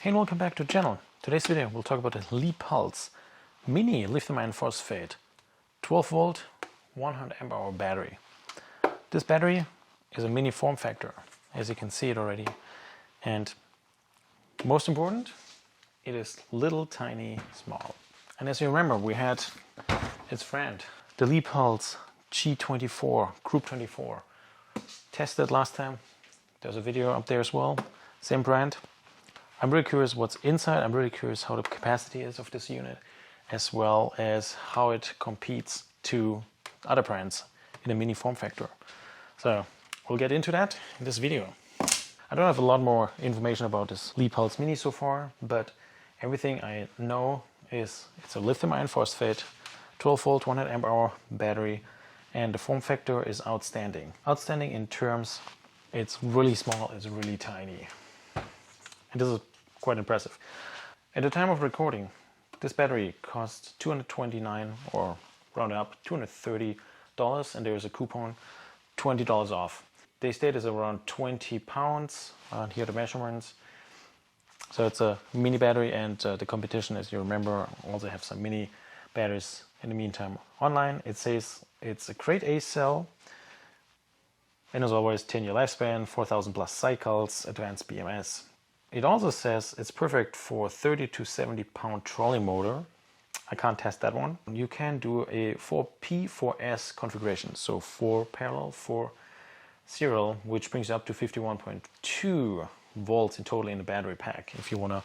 Hey and welcome back to the channel. Today's video we'll talk about the LiPULS mini lithium iron phosphate 12 volt 100 amp hour battery. This battery is a mini form factor, as you can see it already, and most important, it is little tiny small. And as you remember, we had its friend, the LiPULS G24 Group 24, tested last time. There's a video up there as well, same brand. I'm really curious what's inside. I'm really curious how the capacity is of this unit, as well as how it competes to other brands in a mini form factor. So we'll get into that in this video. I don't have a lot more information about this LiPULS mini so far, but everything I know is it's a lithium iron phosphate 12 volt 100 amp hour battery, and the form factor is outstanding. Outstanding in terms it's really small, it's really tiny. And this is quite impressive. At the time of recording, this battery costs $229 or round up $230, and there is a coupon $20 off. They state it's around 20 pounds. Here are the measurements. So it's a mini battery, and the competition, as you remember, also have some mini batteries in the meantime online. It says it's a grade A cell, and as always 10-year lifespan, 4,000 plus cycles, advanced BMS. It also says it's perfect for 30 to 70 pound trolley motor. I can't test that one. You can do a 4P, 4S configuration, so 4 parallel, 4 serial, which brings you up to 51.2 volts in total in the battery pack if you want to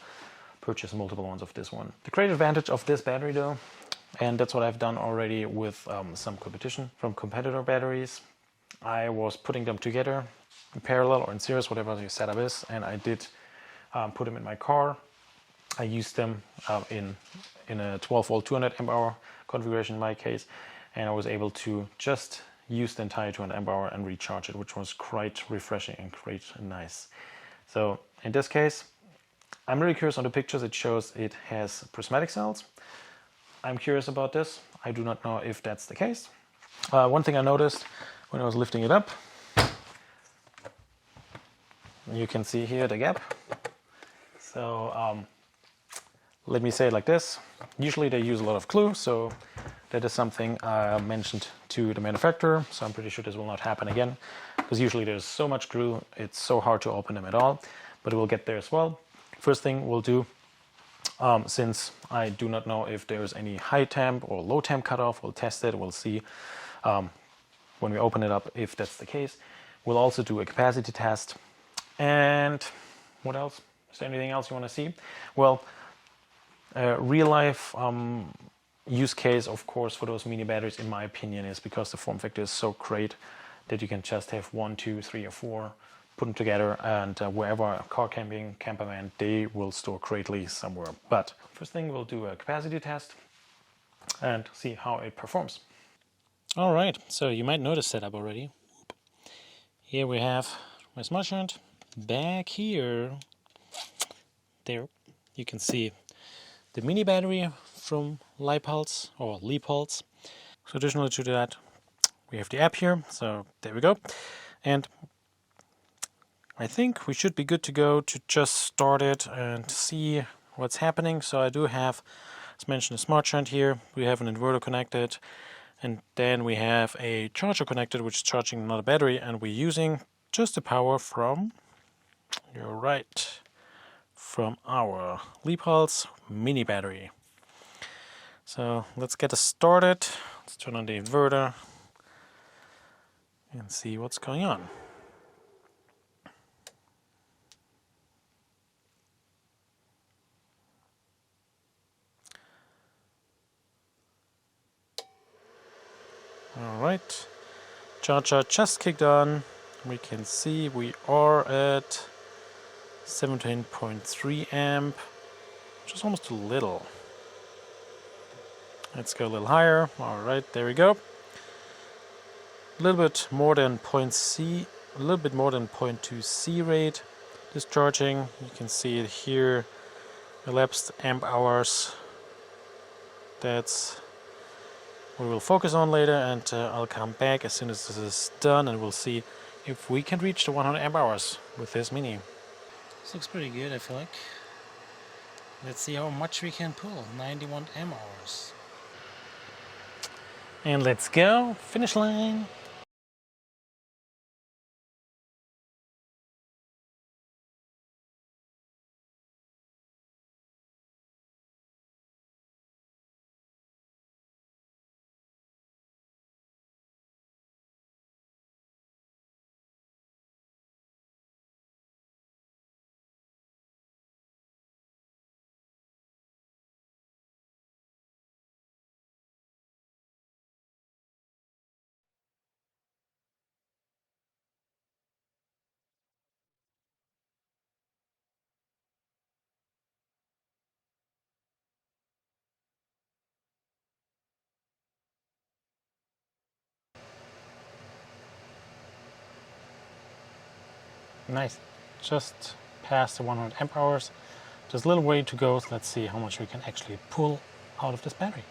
purchase multiple ones of this one. The great advantage of this battery though, and that's what I've done already with some competition from competitor batteries, I was putting them together in parallel or in series, whatever your setup is, and I did put them in my car. I used them in a 12 volt 200 amp hour configuration in my case, and I was able to just use the entire 200 amp hour and recharge it, which was quite refreshing and great and nice. So in this case, I'm really curious. On the pictures it shows it has prismatic cells. I'm curious about this. I do not know if that's the case. One thing I noticed when I was lifting it up, you can see here the gap. So let me say it like this. Usually they use a lot of glue, so that is something I mentioned to the manufacturer. So I'm pretty sure this will not happen again, because usually there's so much glue, it's so hard to open them at all, but we'll get there as well. First thing we'll do, since I do not know if there's any high temp or low temp cutoff, we'll test it. We'll see when we open it up if that's the case. We'll also do a capacity test. And what else? Is there anything else you want to see? Well, real life use case, of course, for those mini batteries, in my opinion, is because the form factor is so great that you can just have 1, 2, 3, or 4, put them together, and wherever car camping, camper van, they will store greatly somewhere. But first thing, we'll do a capacity test and see how it performs. All right, so you might notice setup already. Here we have my smart shunt. Back here, there you can see the mini battery from LiPULS or LiPULS. So additionally to that, we have the app here. So there we go. And I think we should be good to go to just start it and see what's happening. So I do have, as mentioned, a smart shunt here. We have an inverter connected, and then we have a charger connected, which is charging another battery, and we're using just the power from, you're right, from our LiPULS mini battery. So let's get us started. Let's turn on the inverter and see what's going on. All right, charger just kicked on. We can see we are at 17.3 amp, which is almost too little. Let's go a little higher. All right, there we go. A little bit more than 0.2 C rate discharging. You can see it here, elapsed amp hours. That's what we'll focus on later, and I'll come back as soon as this is done, and we'll see if we can reach the 100 amp hours with this mini. This looks pretty good, I feel like. Let's see how much we can pull. 91 amp-hours. And let's go. Finish line. Nice. Just past the 100 amp hours. Just a little way to go. Let's see how much we can actually pull out of this battery.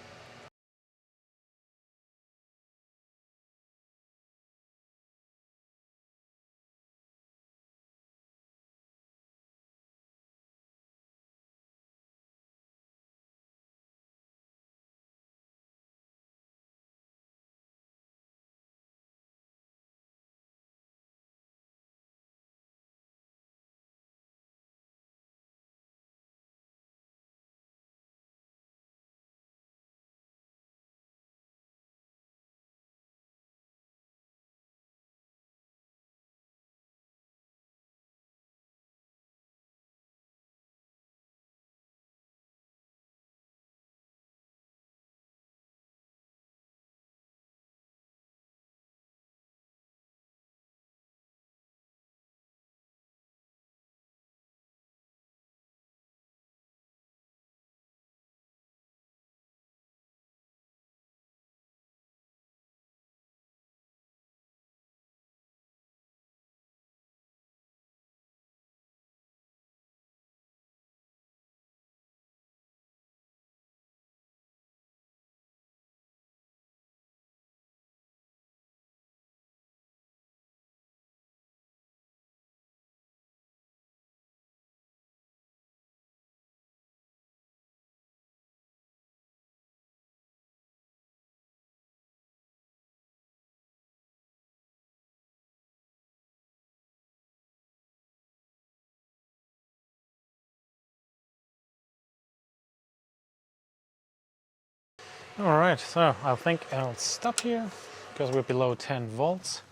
Alright, so I think I'll stop here because we're below 10 volts,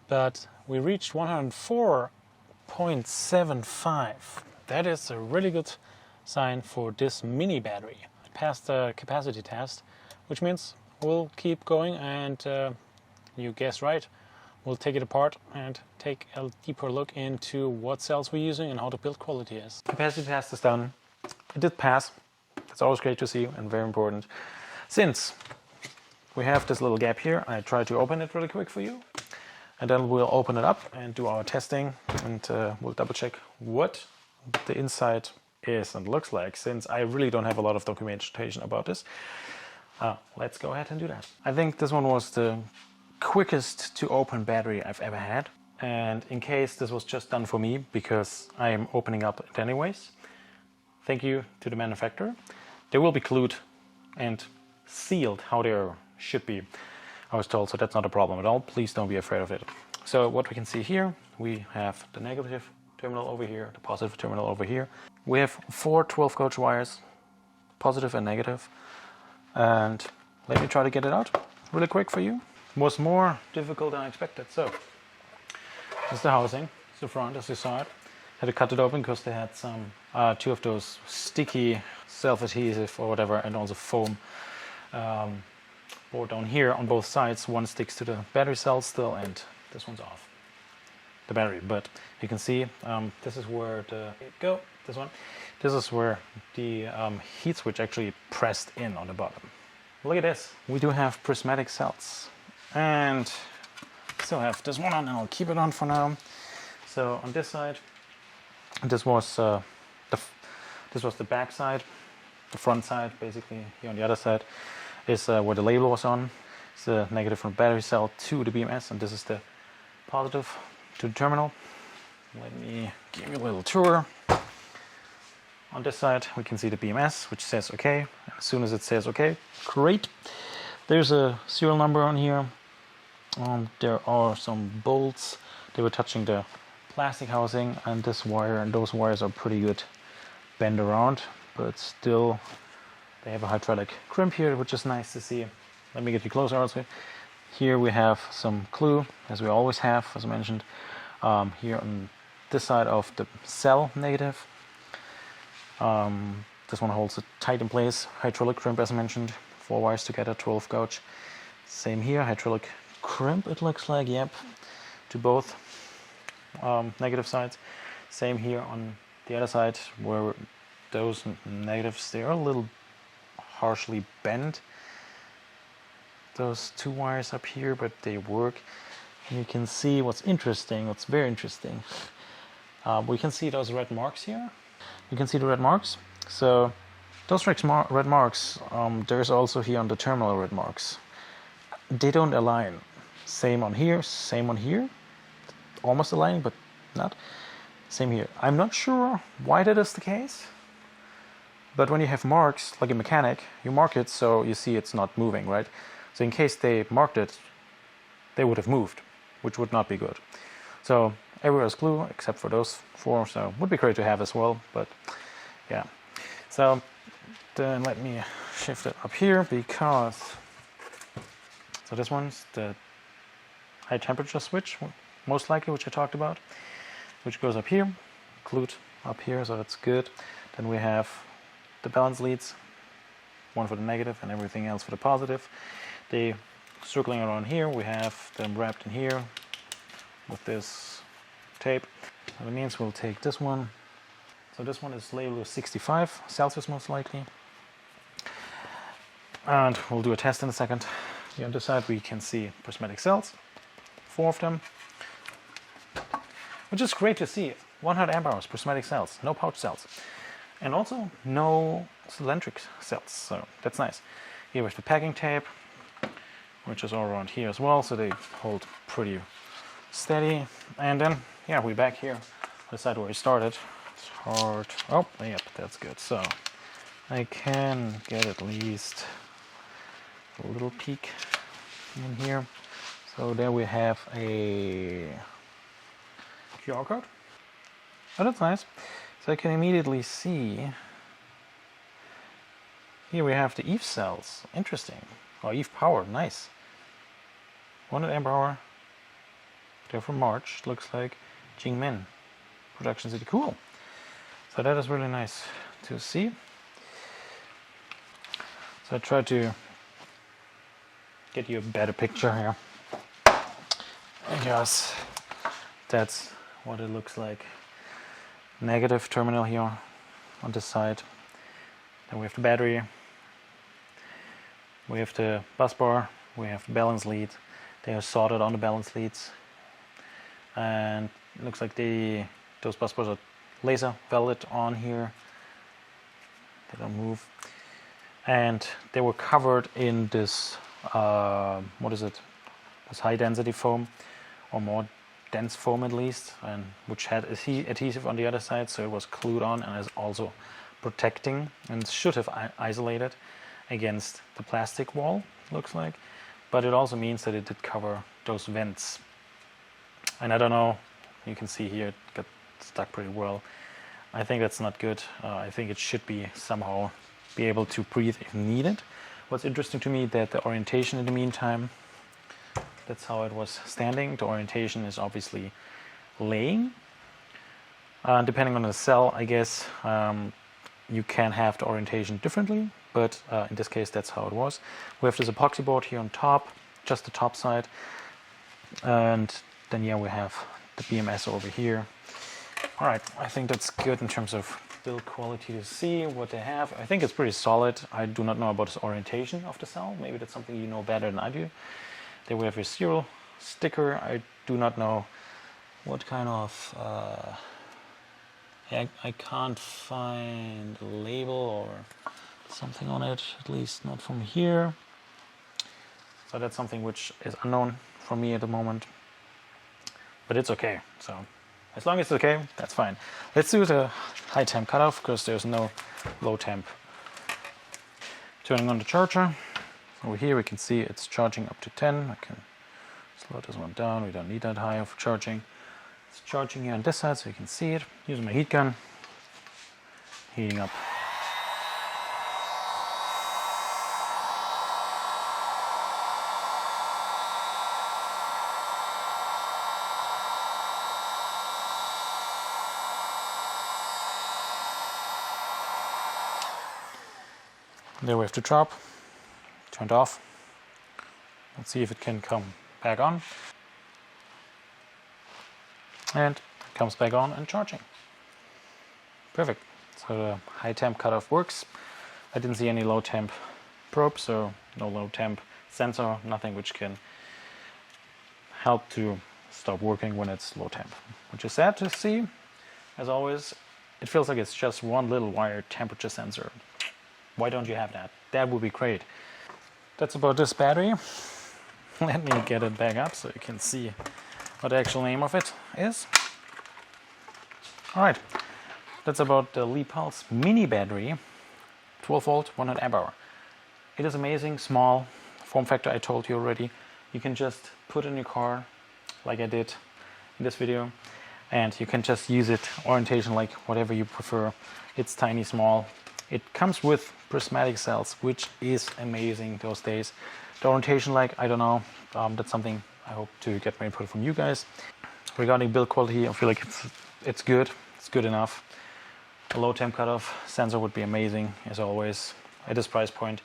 but we reached 104.75. That is a really good sign for this mini battery. It passed the capacity test, which means we'll keep going and you guessed right, we'll take it apart and take a deeper look into what cells we're using and how the build quality is. Capacity test is done. It did pass. That's always great to see and very important. Since we have this little gap here, I try to open it really quick for you. And then we'll open it up and do our testing and we'll double check what the inside is and looks like, since I really don't have a lot of documentation about this. Let's go ahead and do that. I think this one was the quickest to open battery I've ever had. And in case this was just done for me, because I am opening up it anyways, thank you to the manufacturer. They will be glued and sealed how they should be, I was told, so that's not a problem at all. Please don't be afraid of it. So what we can see here, we have the negative terminal over here, the positive terminal over here. We have 4 12-gauge wires, positive and negative. And let me try to get it out really quick for you. It was more difficult than I expected. So this is the housing, it's the front as you saw it. Had to cut it open because they had some 2 of those sticky self-adhesive or whatever, and also foam board down here on both sides. One sticks to the battery cell still, and this one's off the battery. But you can see this is where this is where the heat switch actually pressed in on the bottom. Look at this. We do have prismatic cells, and still have this one on, and I'll keep it on for now. So on this side, this was the back side. The front side, basically, here on the other side, is where the label was on. It's the negative from battery cell to the BMS, and this is the positive to the terminal. Let me give you a little tour. On this side, we can see the BMS, which says OK. As soon as it says OK, great. There's a serial number on here. There are some bolts. They were touching the plastic housing, and this wire and those wires are pretty good bend around, but still they have a hydraulic crimp here, which is nice to see. Let me get you closer also. Here we have some glue, as we always have, as I mentioned, here on this side of the cell negative. This one holds it tight in place. Hydraulic crimp, as I mentioned, 4 wires together, 12 gauge. Same here, hydraulic crimp, it looks like, yep, to both negative sides. Same here on the other side, where those negatives, they are a little harshly bent. Those 2 wires up here, but they work. And you can see what's interesting, what's very interesting. We can see those red marks here. You can see the red marks. So those red marks, there's also here on the terminal red marks. They don't align. Same on here, same on here. Almost aligning, but not. Same here. I'm not sure why that is the case. But when you have marks, like a mechanic, you mark it so you see it's not moving, right? So in case they marked it, they would have moved, which would not be good. So everywhere is glue except for those 4, so would be great to have as well, but yeah. So then let me shift it up here, because so this one's the high temperature switch, most likely, which I talked about, which goes up here, glued up here, so that's good. Then we have the balance leads, one for the negative and everything else for the positive. They circling around here, we have them wrapped in here with this tape. So that means we'll take this one. So this one is labeled 65 Celsius most likely. And we'll do a test in a second. Here on this side we can see prismatic cells, 4 of them, which is great to see. 100 amp hours prismatic cells, no pouch cells, and also no cylindric cells, so that's nice. Here we have the packing tape, which is all around here as well, so they hold pretty steady. And then, yeah, we're back here, the side where we started. It's hard. Oh, yep, that's good. So I can get at least a little peek in here. So there we have a QR code. Oh, that's nice. So I can immediately see. Here we have the EVE cells. Interesting. Oh, EVE power, nice. 100 amp hour. They're from March, looks like. Jingmen production city. Cool. So that is really nice to see. So I try to get you a better picture here. Yes, that's what it looks like. Negative terminal here on this side. Then we have the battery. We have the bus bar. We have the balance lead. They are soldered on the balance leads. And it looks like those bus bars are laser welded on here. They don't move. And they were covered in this, what is it? This high density foam, or more dense foam at least, and which had adhesive on the other side, so it was glued on and is also protecting and should have isolated against the plastic wall, looks like. But it also means that it did cover those vents. And I don't know, you can see here it got stuck pretty well. I think that's not good. I think it should be somehow be able to breathe if needed. What's interesting to me that the orientation in the meantime, that's how it was standing. The orientation is obviously laying. Depending on the cell, I guess you can have the orientation differently, but in this case that's how it was. We have this epoxy board here on top, just the top side, and then yeah, we have the BMS over here. All right, I think that's good in terms of build quality to see what they have. I think it's pretty solid. I do not know about this orientation of the cell. Maybe that's something you know better than I do. Then we have a serial sticker. I do not know what kind of, I can't find a label or something on it, at least not from here. So that's something which is unknown for me at the moment, but it's okay. So As long as it's okay, that's fine. Let's do the high temp cutoff because there's no low temp. Turning on the charger. Over here we can see it's charging up to 10. I can slow this one down. We don't need that high of charging. It's charging here on this side so you can see it. Using my heat gun. Heating up. There we have the drop, turned off. Let's see if it can come back on. And it comes back on and charging. Perfect. So the high temp cutoff works. I didn't see any low temp probe, so no low temp sensor, nothing which can help to stop working when it's low temp. Which is sad to see. As always, it feels like it's just one little wired temperature sensor. Why don't you have that? That would be great. That's about this battery. Let me get it back up so you can see what the actual name of it is. Alright, that's about the LiPULS mini battery, 12 volt, 100 amp hour. It is amazing, small, form factor I told you already. You can just put in your car, like I did in this video, and you can just use it, orientation like whatever you prefer. It's tiny, small. It comes with prismatic cells, which is amazing those days. The orientation, like, I don't know, that's something I hope to get my input from you guys. Regarding build quality, I feel like it's good. It's good enough. A low temp cutoff sensor would be amazing, as always. At this price point,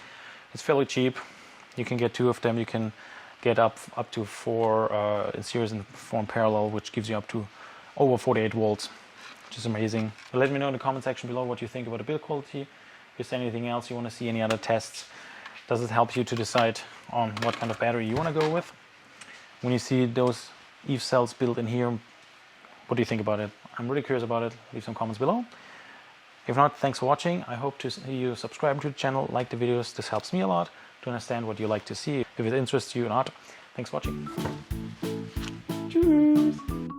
it's fairly cheap. You can get 2 of them. You can get up to 4 in series and 4 in parallel, which gives you up to over 48 volts. Which is amazing. But let me know in the comment section below what you think about the build quality. Is there anything else you want to see, any other tests? Does it help you to decide on what kind of battery you want to go with? When you see those EVE cells built in here, what do you think about it? I'm really curious about it. Leave some comments below. If not, thanks for watching. I hope to see you subscribe to the channel, like the videos. This helps me a lot to understand what you like to see. If it interests you or not, thanks for watching. Tschüss.